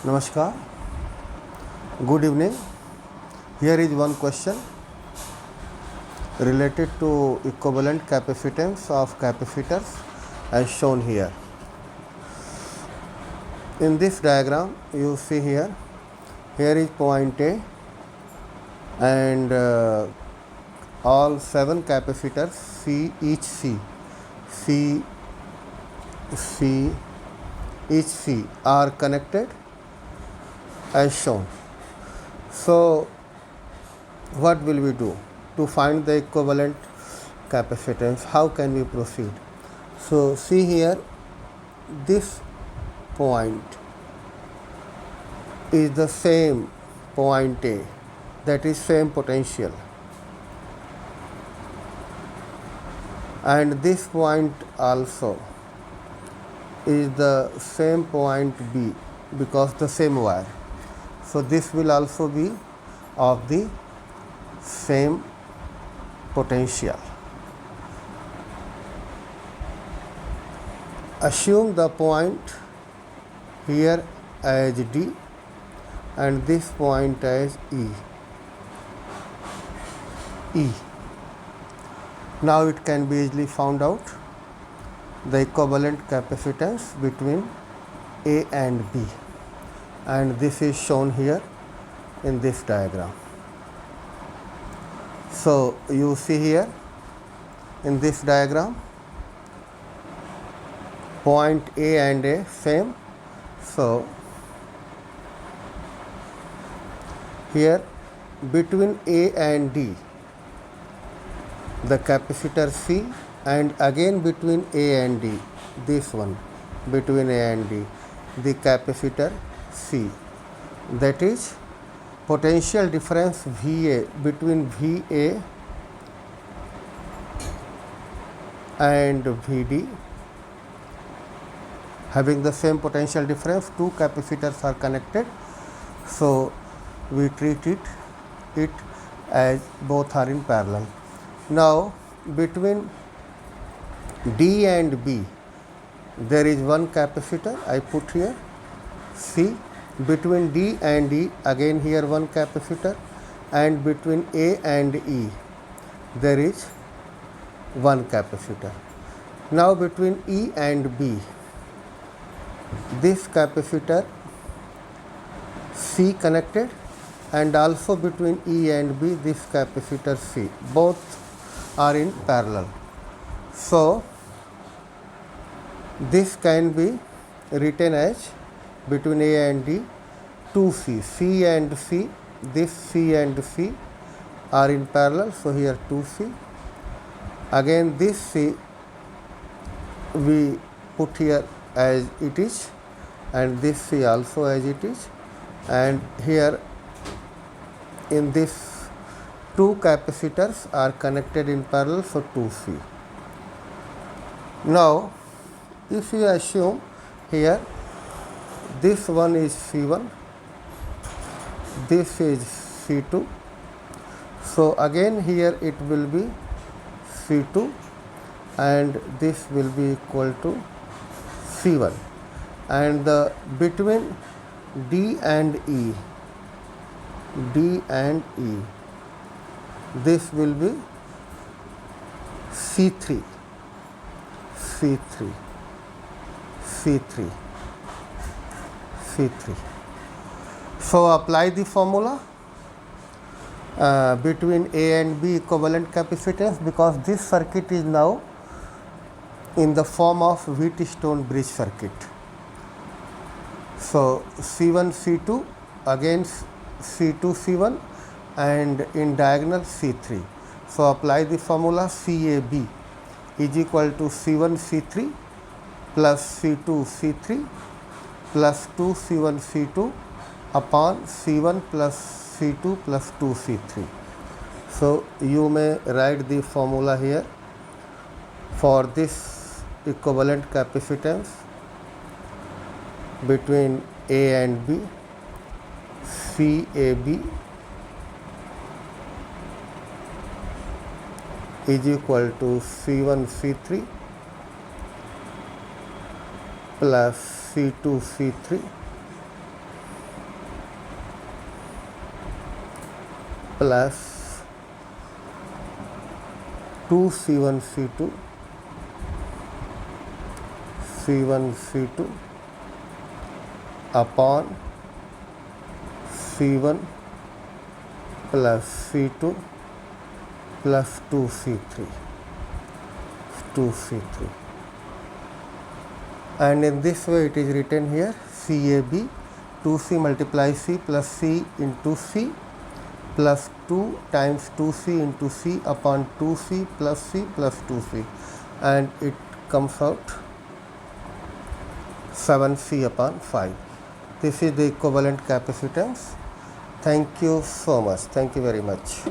Namaskar. Good evening. Here is one question related to equivalent capacitance of capacitors as shown here. In this diagram you see here is point A and all 7 capacitors each C are connected as shown. So what will we do to find the equivalent capacitance? How can we proceed? So see here, this point is the same point A, that is same potential, and this point also is the same point B because the same wire. So this will also be of the same potential. Assume the point here as D and this point as E. Now it can be easily found out the equivalent capacitance between A and B, and this is shown here in this diagram. So you see here in this diagram point A and A same. So here between A and D the capacitor C, and again between A and D, this one between A and D, the capacitor C, that is potential difference VA between VA and VD having the same potential difference. Two capacitors are connected, so we treat it as both are in parallel. Now between D and B there is one capacitor, I put here C. Between D and E again here one capacitor, and between A and E there is one capacitor. Now between E and B this capacitor C connected, and also between E and B this capacitor C, both are in parallel. So this can be written as between A and D 2C, C and C, this C and C are in parallel, so here 2C. Again this C we put here as it is, and this C also as it is, and here in this two capacitors are connected in parallel, so 2C. Now if you assume here this one is C1, this is C2, so again here it will be C2 and this will be equal to C1, and the between D and E this will be C3. So apply the formula between A and B equivalent capacitance, because this circuit is now in the form of Wheatstone bridge circuit. So C1 C2 again C2 C1 and in diagonal C3. So apply the formula CAB is equal to C1 C3 plus C2 C3 plus 2 C1 C2 upon C1 plus C2 plus 2 C3. So you may write the formula here for this equivalent capacitance between A and B. CAB is equal to C1 C3 plus C2 C3 plus 2C1 C2 C1 C2 upon C1 plus C2 plus 2C3 and in this way it is written here CAB 2C multiply C plus C into C plus 2 times 2C into C upon 2C plus C plus 2C and it comes out 7C upon 5. This is the equivalent capacitance. Thank you so much. Thank you very much.